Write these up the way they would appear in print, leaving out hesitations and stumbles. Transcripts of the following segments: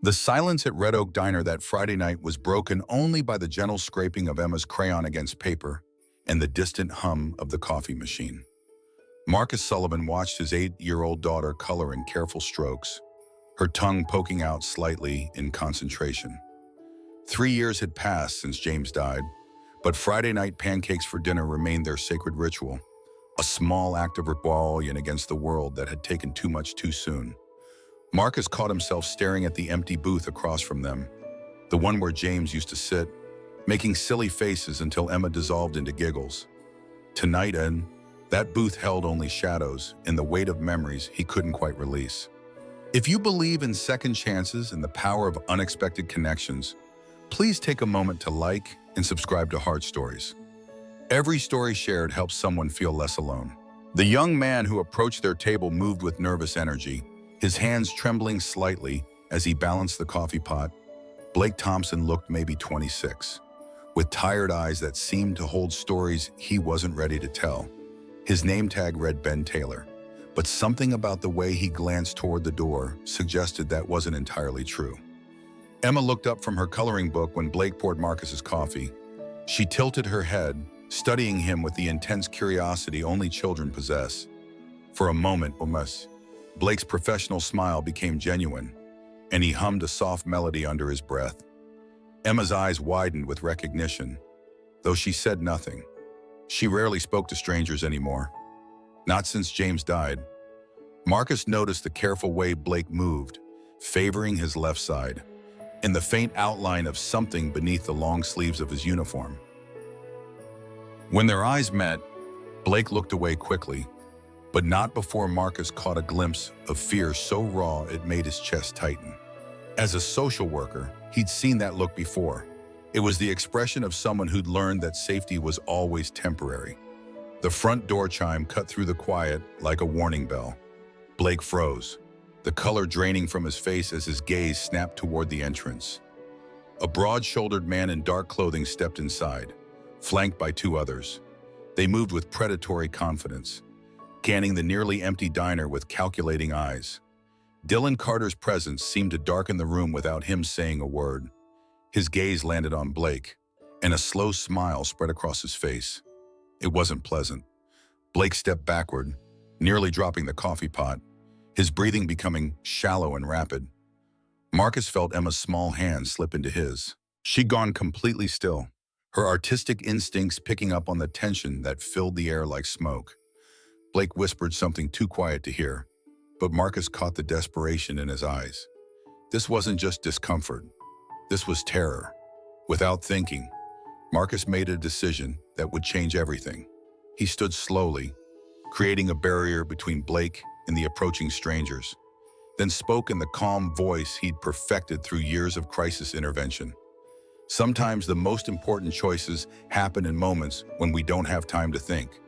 The silence at Red Oak Diner that Friday night was broken only by the gentle scraping of Emma's crayon against paper and the distant hum of the coffee machine. Marcus Sullivan watched his 8-year-old daughter color in careful strokes, her tongue poking out slightly in concentration. 3 years had passed since James died, but Friday night pancakes for dinner remained their sacred ritual, a small act of rebellion against the world that had taken too much too soon. Marcus caught himself staring at the empty booth across from them, the one where James used to sit, making silly faces until Emma dissolved into giggles. Tonight, that booth held only shadows and the weight of memories he couldn't quite release. If you believe in second chances and the power of unexpected connections, please take a moment to like and subscribe to Heart Stories. Every story shared helps someone feel less alone. The young man who approached their table moved with nervous energy, his hands trembling slightly as he balanced the coffee pot. Blake Thompson looked maybe 26, with tired eyes that seemed to hold stories he wasn't ready to tell. His name tag read Ben Taylor, but something about the way he glanced toward the door suggested that wasn't entirely true. Emma looked up from her coloring book when Blake poured Marcus's coffee. She tilted her head, studying him with the intense curiosity only children possess. For a moment, Blake's professional smile became genuine, and he hummed a soft melody under his breath. Emma's eyes widened with recognition, though she said nothing. She rarely spoke to strangers anymore, not since James died. Marcus noticed the careful way Blake moved, favoring his left side, and the faint outline of something beneath the long sleeves of his uniform. When their eyes met, Blake looked away quickly, but not before Marcus caught a glimpse of fear so raw it made his chest tighten. As a social worker, he'd seen that look before. It was the expression of someone who'd learned that safety was always temporary. The front door chime cut through the quiet like a warning bell. Blake froze, the color draining from his face as his gaze snapped toward the entrance. A broad-shouldered man in dark clothing stepped inside, flanked by two others. They moved with predatory confidence, scanning the nearly empty diner with calculating eyes. Dylan Carter's presence seemed to darken the room without him saying a word. His gaze landed on Blake, and a slow smile spread across his face. It wasn't pleasant. Blake stepped backward, nearly dropping the coffee pot, his breathing becoming shallow and rapid. Marcus felt Emma's small hand slip into his. She'd gone completely still, her artistic instincts picking up on the tension that filled the air like smoke. Blake whispered something too quiet to hear, but Marcus caught the desperation in his eyes. This wasn't just discomfort. This was terror. Without thinking, Marcus made a decision that would change everything. He stood slowly, creating a barrier between Blake and the approaching strangers, then spoke in the calm voice he'd perfected through years of crisis intervention. Sometimes the most important choices happen in moments when we don't have time to think,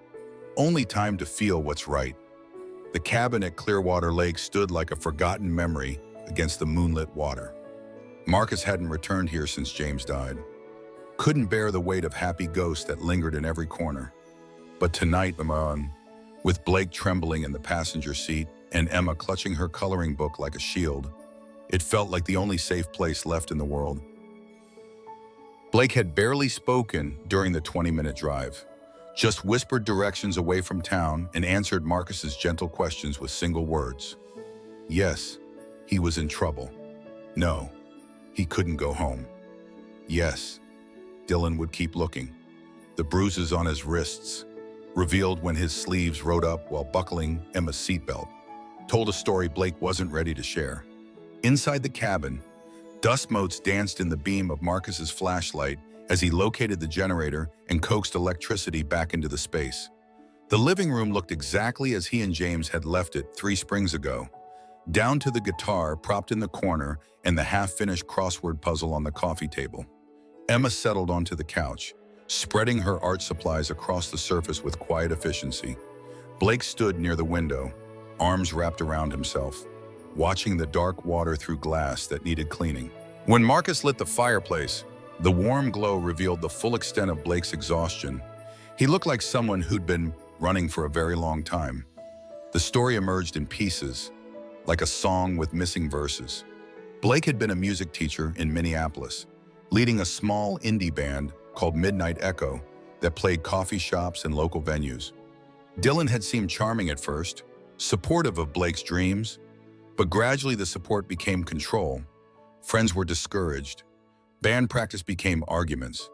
only time to feel what's right. The cabin at Clearwater Lake stood like a forgotten memory against the moonlit water. Marcus hadn't returned here since James died. Couldn't bear the weight of happy ghosts that lingered in every corner. But tonight, with Blake trembling in the passenger seat and Emma clutching her coloring book like a shield, it felt like the only safe place left in the world. Blake had barely spoken during the 20-minute drive, just whispered directions away from town and answered Marcus's gentle questions with single words. Yes, he was in trouble. No, he couldn't go home. Yes, Dylan would keep looking. The bruises on his wrists, revealed when his sleeves rode up while buckling Emma's seatbelt, told a story Blake wasn't ready to share. Inside the cabin, dust motes danced in the beam of Marcus's flashlight as he located the generator and coaxed electricity back into the space. The living room looked exactly as he and James had left it 3 springs ago, down to the guitar propped in the corner and the half-finished crossword puzzle on the coffee table. Emma settled onto the couch, spreading her art supplies across the surface with quiet efficiency. Blake stood near the window, arms wrapped around himself, watching the dark water through glass that needed cleaning. When Marcus lit the fireplace, the warm glow revealed the full extent of Blake's exhaustion. He looked like someone who'd been running for a very long time. The story emerged in pieces, like a song with missing verses. Blake had been a music teacher in Minneapolis, leading a small indie band called Midnight Echo that played coffee shops and local venues. Dylan had seemed charming at first, supportive of Blake's dreams, but gradually the support became control. Friends were discouraged. Band practice became arguments.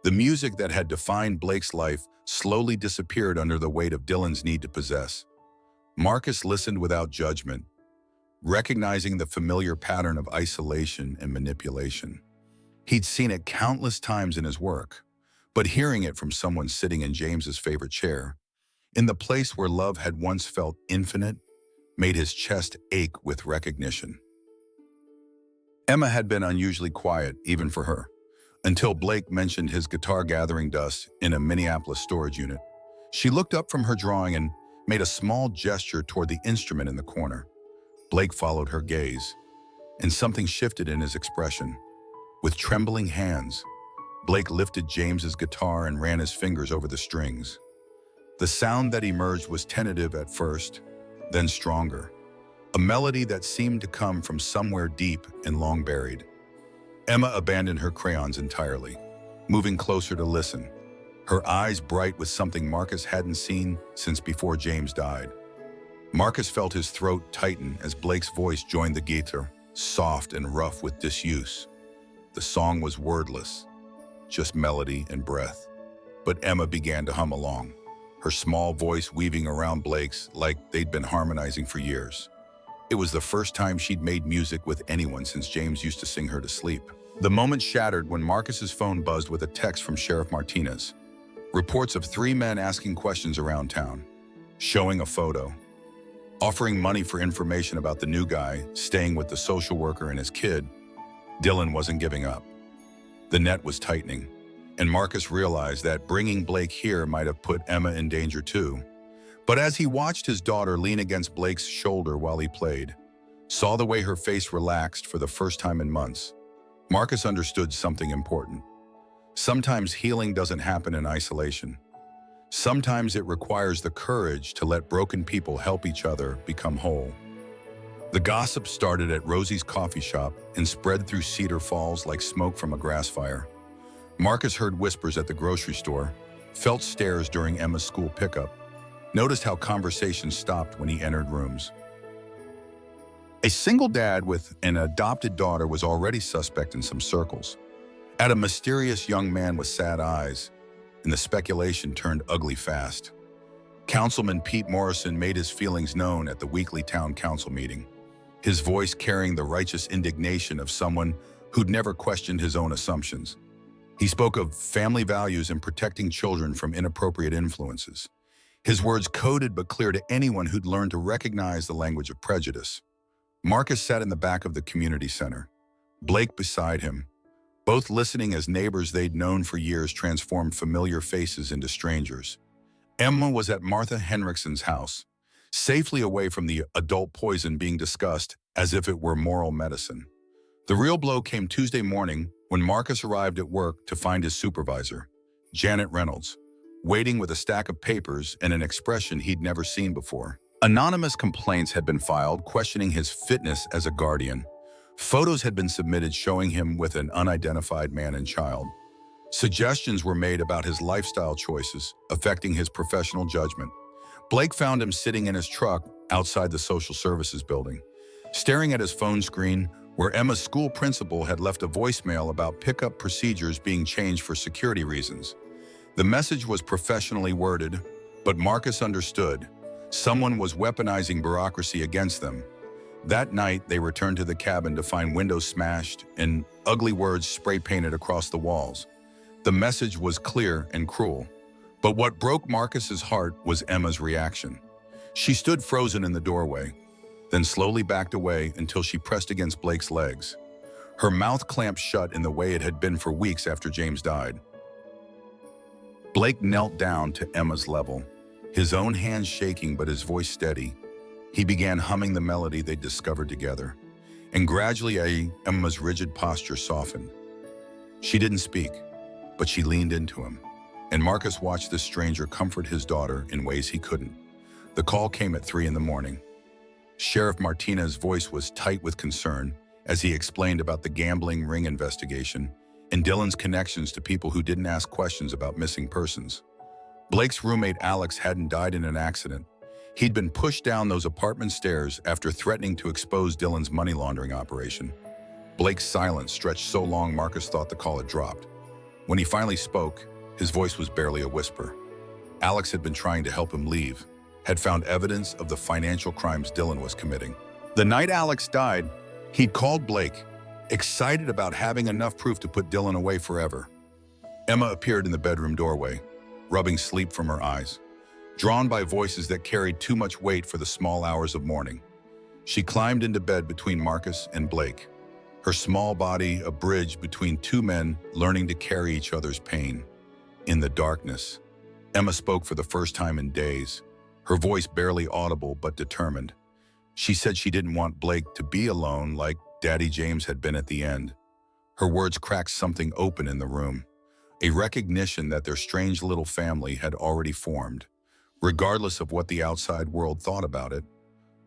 The music that had defined Blake's life slowly disappeared under the weight of Dylan's need to possess. Marcus listened without judgment, recognizing the familiar pattern of isolation and manipulation. He'd seen it countless times in his work, but hearing it from someone sitting in James's favorite chair, in the place where love had once felt infinite, made his chest ache with recognition. Emma had been unusually quiet, even for her, until Blake mentioned his guitar gathering dust in a Minneapolis storage unit. She looked up from her drawing and made a small gesture toward the instrument in the corner. Blake followed her gaze, and something shifted in his expression. With trembling hands, Blake lifted James's guitar and ran his fingers over the strings. The sound that emerged was tentative at first, then stronger. A melody that seemed to come from somewhere deep and long buried. Emma abandoned her crayons entirely, moving closer to listen, her eyes bright with something Marcus hadn't seen since before James died. Marcus felt his throat tighten as Blake's voice joined the guitar, soft and rough with disuse. The song was wordless, just melody and breath. But Emma began to hum along, her small voice weaving around Blake's like they'd been harmonizing for years. It was the first time she'd made music with anyone since James used to sing her to sleep. The moment shattered when Marcus's phone buzzed with a text from Sheriff Martinez. Reports of 3 men asking questions around town, showing a photo, offering money for information about the new guy staying with the social worker and his kid. Dylan wasn't giving up. The net was tightening, and Marcus realized that bringing Blake here might have put Emma in danger too. But as he watched his daughter lean against Blake's shoulder while he played, saw the way her face relaxed for the first time in months, Marcus understood something important. Sometimes healing doesn't happen in isolation. Sometimes it requires the courage to let broken people help each other become whole. The gossip started at Rosie's coffee shop and spread through Cedar Falls like smoke from a grass fire. Marcus heard whispers at the grocery store, felt stares during Emma's school pickup, noticed how conversations stopped when he entered rooms. A single dad with an adopted daughter was already suspect in some circles. Add a mysterious young man with sad eyes, and the speculation turned ugly fast. Councilman Pete Morrison made his feelings known at the weekly town council meeting, his voice carrying the righteous indignation of someone who'd never questioned his own assumptions. He spoke of family values and protecting children from inappropriate influences. His words coded but clear to anyone who'd learned to recognize the language of prejudice. Marcus sat in the back of the community center, Blake beside him, both listening as neighbors they'd known for years transformed familiar faces into strangers. Emma was at Martha Henriksen's house, safely away from the adult poison being discussed as if it were moral medicine. The real blow came Tuesday morning when Marcus arrived at work to find his supervisor, Janet Reynolds, waiting with a stack of papers and an expression he'd never seen before. Anonymous complaints had been filed questioning his fitness as a guardian. Photos had been submitted showing him with an unidentified man and child. Suggestions were made about his lifestyle choices, affecting his professional judgment. Blake found him sitting in his truck outside the social services building, staring at his phone screen where Emma's school principal had left a voicemail about pickup procedures being changed for security reasons. The message was professionally worded, but Marcus understood. Someone was weaponizing bureaucracy against them. That night, they returned to the cabin to find windows smashed and ugly words spray-painted across the walls. The message was clear and cruel. But what broke Marcus's heart was Emma's reaction. She stood frozen in the doorway, then slowly backed away until she pressed against Blake's legs. Her mouth clamped shut in the way it had been for weeks after James died. Blake knelt down to Emma's level, his own hands shaking but his voice steady. He began humming the melody they'd discovered together, and gradually Emma's rigid posture softened. She didn't speak, but she leaned into him, and Marcus watched this stranger comfort his daughter in ways he couldn't. The call came at 3 in the morning. Sheriff Martinez's voice was tight with concern, as he explained about the gambling ring investigation and Dylan's connections to people who didn't ask questions about missing persons. Blake's roommate Alex hadn't died in an accident. He'd been pushed down those apartment stairs after threatening to expose Dylan's money laundering operation. Blake's silence stretched so long Marcus thought the call had dropped. When he finally spoke, his voice was barely a whisper. Alex had been trying to help him leave, had found evidence of the financial crimes Dylan was committing. The night Alex died, he'd called Blake, excited about having enough proof to put Dylan away forever. Emma appeared in the bedroom doorway, rubbing sleep from her eyes, drawn by voices that carried too much weight for the small hours of morning. She climbed into bed between Marcus and Blake, her small body a bridge between two men learning to carry each other's pain. In the darkness, Emma spoke for the first time in days, her voice barely audible but determined. She said she didn't want Blake to be alone like Daddy James had been at the end. Her words cracked something open in the room, a recognition that their strange little family had already formed, regardless of what the outside world thought about it.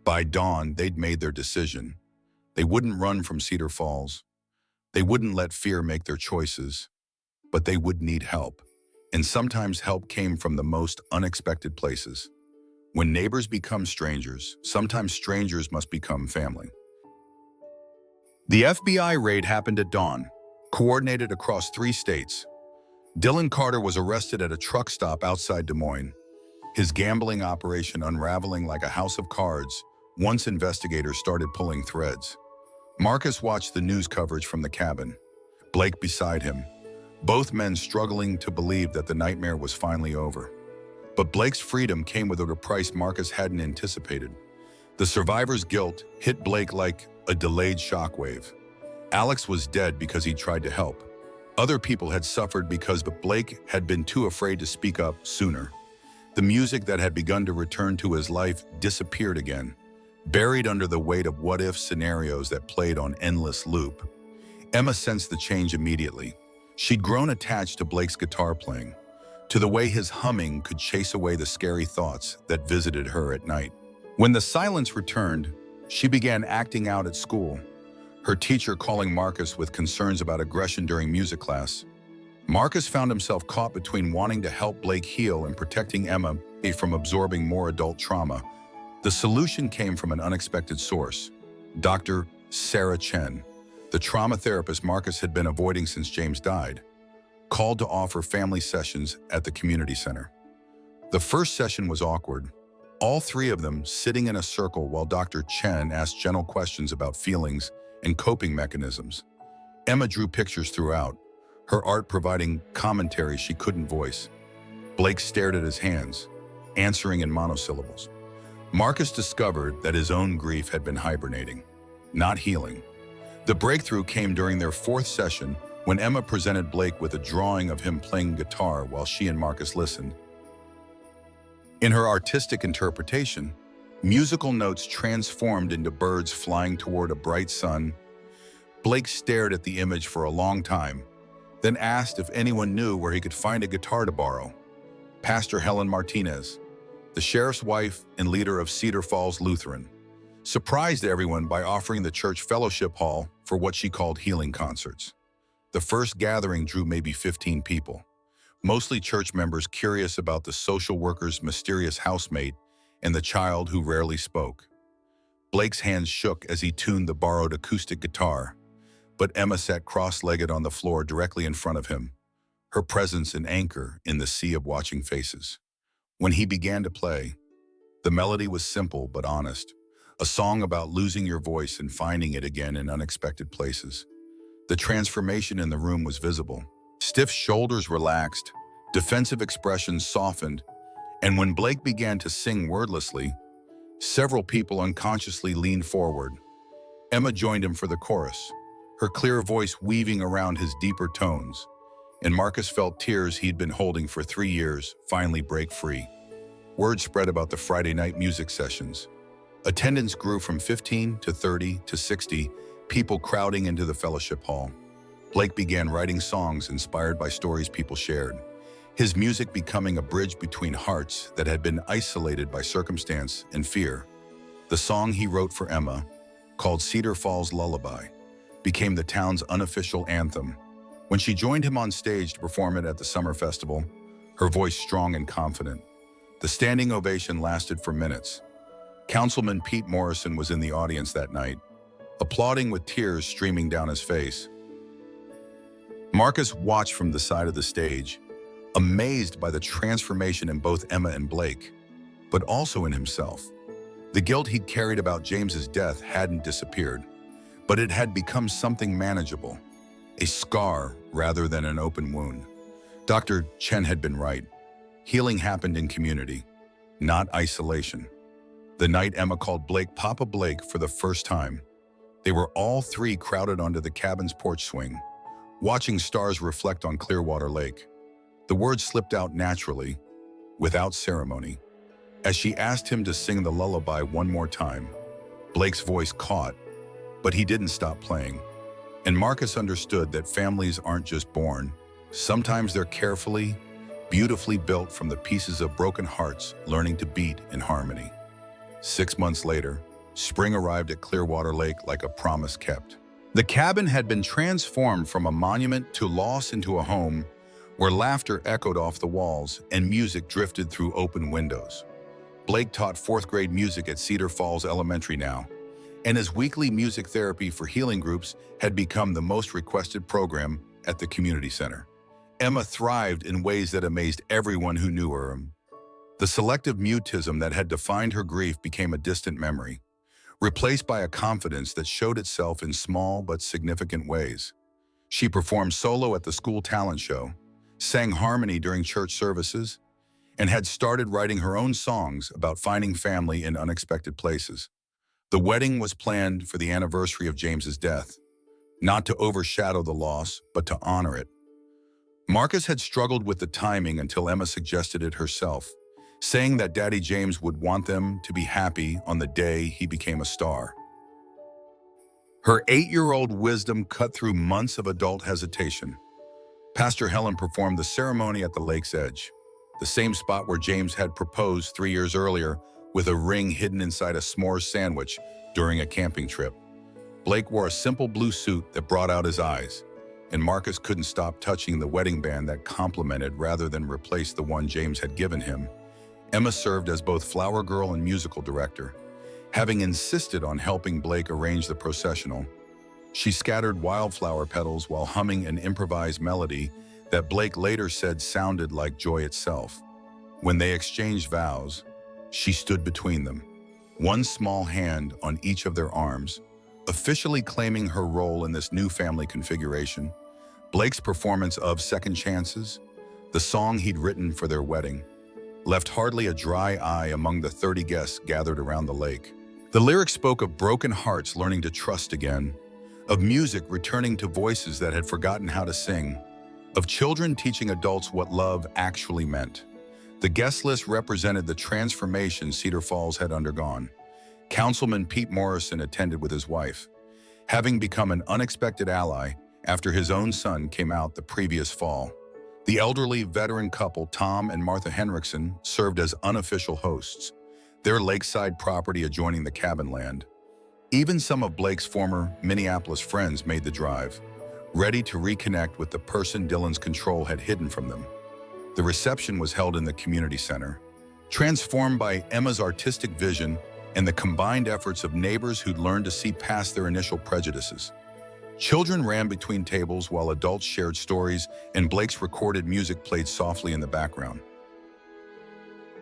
By dawn, they'd made their decision. They wouldn't run from Cedar Falls. They wouldn't let fear make their choices, but they would need help. And sometimes help came from the most unexpected places. When neighbors become strangers, sometimes strangers must become family. The FBI raid happened at dawn, coordinated across 3 states. Dylan Carter was arrested at a truck stop outside Des Moines, his gambling operation unraveling like a house of cards once investigators started pulling threads. Marcus watched the news coverage from the cabin, Blake beside him, both men struggling to believe that the nightmare was finally over. But Blake's freedom came with a price Marcus hadn't anticipated. The survivor's guilt hit Blake like a delayed shockwave. Alex was dead because he tried to help. Other people had suffered because Blake had been too afraid to speak up sooner. The music that had begun to return to his life disappeared again, buried under the weight of what-if scenarios that played on endless loop. Emma sensed the change immediately. She'd grown attached to Blake's guitar playing, to the way his humming could chase away the scary thoughts that visited her at night. When the silence returned, she began acting out at school, her teacher calling Marcus with concerns about aggression during music class. Marcus found himself caught between wanting to help Blake heal and protecting Emma from absorbing more adult trauma. The solution came from an unexpected source, Dr. Sarah Chen, the trauma therapist Marcus had been avoiding since James died, called to offer family sessions at the community center. The first session was awkward, all 3 of them sitting in a circle while Dr. Chen asked gentle questions about feelings and coping mechanisms. Emma drew pictures throughout, her art providing commentary she couldn't voice. Blake stared at his hands, answering in monosyllables. Marcus discovered that his own grief had been hibernating, not healing. The breakthrough came during their 4th session when Emma presented Blake with a drawing of him playing guitar while she and Marcus listened. In her artistic interpretation, musical notes transformed into birds flying toward a bright sun. Blake stared at the image for a long time, then asked if anyone knew where he could find a guitar to borrow. Pastor Helen Martinez, the sheriff's wife and leader of Cedar Falls Lutheran, surprised everyone by offering the church fellowship hall for what she called healing concerts. The first gathering drew maybe 15 people, mostly church members curious about the social worker's mysterious housemate and the child who rarely spoke. Blake's hands shook as he tuned the borrowed acoustic guitar, but Emma sat cross-legged on the floor directly in front of him, her presence an anchor in the sea of watching faces. When he began to play, the melody was simple but honest, a song about losing your voice and finding it again in unexpected places. The transformation in the room was visible. Stiff shoulders relaxed, defensive expressions softened, and when Blake began to sing wordlessly, several people unconsciously leaned forward. Emma joined him for the chorus, her clear voice weaving around his deeper tones, and Marcus felt tears he'd been holding for 3 years finally break free. Word spread about the Friday night music sessions. Attendance grew from 15 to 30 to 60, people crowding into the fellowship hall. Blake began writing songs inspired by stories people shared, his music becoming a bridge between hearts that had been isolated by circumstance and fear. The song he wrote for Emma, called Cedar Falls Lullaby, became the town's unofficial anthem. When she joined him on stage to perform it at the summer festival, her voice strong and confident. The standing ovation lasted for minutes. Councilman Pete Morrison was in the audience that night, applauding with tears streaming down his face. Marcus watched from the side of the stage, amazed by the transformation in both Emma and Blake, but also in himself. The guilt he'd carried about James's death hadn't disappeared, but it had become something manageable, a scar rather than an open wound. Dr. Chen had been right. Healing happened in community, not isolation. The night Emma called Blake Papa Blake for the first time, they were all three crowded onto the cabin's porch swing, watching stars reflect on Clearwater Lake. The words slipped out naturally, without ceremony. As she asked him to sing the lullaby one more time, Blake's voice caught, but he didn't stop playing. And Marcus understood that families aren't just born. Sometimes they're carefully, beautifully built from the pieces of broken hearts learning to beat in harmony. 6 months later, spring arrived at Clearwater Lake like a promise kept. The cabin had been transformed from a monument to loss into a home where laughter echoed off the walls and music drifted through open windows. Blake taught 4th grade music at Cedar Falls Elementary now, and his weekly music therapy for healing groups had become the most requested program at the community center. Emma thrived in ways that amazed everyone who knew her. The selective mutism that had defined her grief became a distant memory, replaced by a confidence that showed itself in small but significant ways. She performed solo at the school talent show, sang harmony during church services, and had started writing her own songs about finding family in unexpected places. The wedding was planned for the anniversary of James's death, not to overshadow the loss, but to honor it. Marcus had struggled with the timing until Emma suggested it herself, saying that Daddy James would want them to be happy on the day he became a star. Her 8-year-old wisdom cut through months of adult hesitation. Pastor Helen performed the ceremony at the lake's edge, the same spot where James had proposed 3 years earlier with a ring hidden inside a s'mores sandwich during a camping trip. Blake wore a simple blue suit that brought out his eyes, and Marcus couldn't stop touching the wedding band that complemented rather than replaced the one James had given him. Emma served as both flower girl and musical director. Having insisted on helping Blake arrange the processional, she scattered wildflower petals while humming an improvised melody that Blake later said sounded like joy itself. When they exchanged vows, she stood between them, one small hand on each of their arms, officially claiming her role in this new family configuration. Blake's performance of Second Chances, the song he'd written for their wedding, left hardly a dry eye among the 30 guests gathered around the lake. The lyrics spoke of broken hearts learning to trust again, of music returning to voices that had forgotten how to sing, of children teaching adults what love actually meant. The guest list represented the transformation Cedar Falls had undergone. Councilman Pete Morrison attended with his wife, having become an unexpected ally after his own son came out the previous fall. The elderly veteran couple, Tom and Martha Henriksen, served as unofficial hosts, their lakeside property adjoining the cabin land. Even some of Blake's former Minneapolis friends made the drive, ready to reconnect with the person Dylan's control had hidden from them. The reception was held in the community center, transformed by Emma's artistic vision and the combined efforts of neighbors who'd learned to see past their initial prejudices. Children ran between tables while adults shared stories, and Blake's recorded music played softly in the background.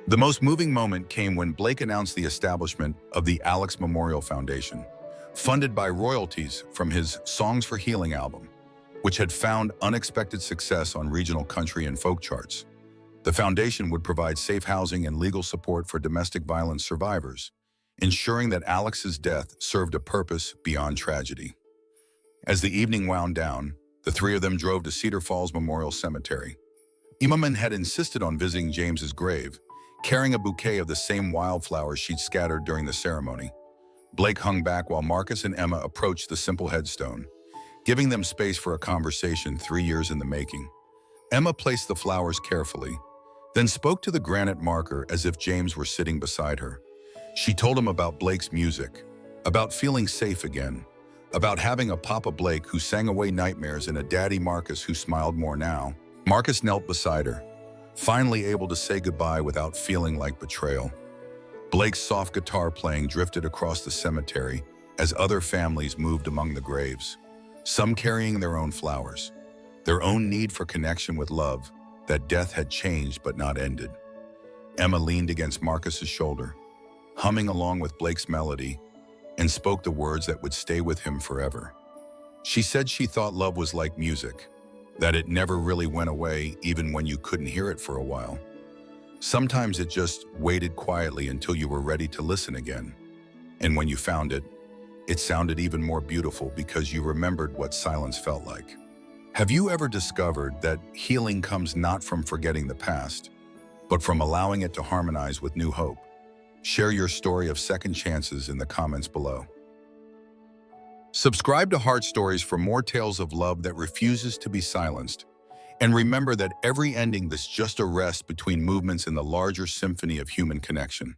The most moving moment came when Blake announced the establishment of the Alex Memorial Foundation, funded by royalties from his Songs for Healing album, which had found unexpected success on regional country and folk charts. The foundation would provide safe housing and legal support for domestic violence survivors, ensuring that Alex's death served a purpose beyond tragedy. As the evening wound down, the three of them drove to Cedar Falls Memorial Cemetery. Imaman had insisted on visiting James's grave, carrying a bouquet of the same wildflowers she'd scattered during the ceremony. Blake hung back while Marcus and Emma approached the simple headstone, giving them space for a conversation 3 years in the making. Emma placed the flowers carefully, then spoke to the granite marker as if James were sitting beside her. She told him about Blake's music, about feeling safe again, about having a Papa Blake who sang away nightmares and a Daddy Marcus who smiled more now. Marcus knelt beside her, finally able to say goodbye without feeling like betrayal. Blake's soft guitar playing drifted across the cemetery as other families moved among the graves, some carrying their own flowers, their own need for connection with love that death had changed but not ended. Emma leaned against Marcus's shoulder, humming along with Blake's melody, and spoke the words that would stay with him forever. She said she thought love was like music, that it never really went away even when you couldn't hear it for a while. Sometimes it just waited quietly until you were ready to listen again. And when you found it, it sounded even more beautiful because you remembered what silence felt like. Have you ever discovered that healing comes not from forgetting the past, but from allowing it to harmonize with new hope? Share your story of second chances in the comments below. Subscribe to Heart Stories for more tales of love that refuses to be silenced. And remember that every ending is just a rest between movements in the larger symphony of human connection.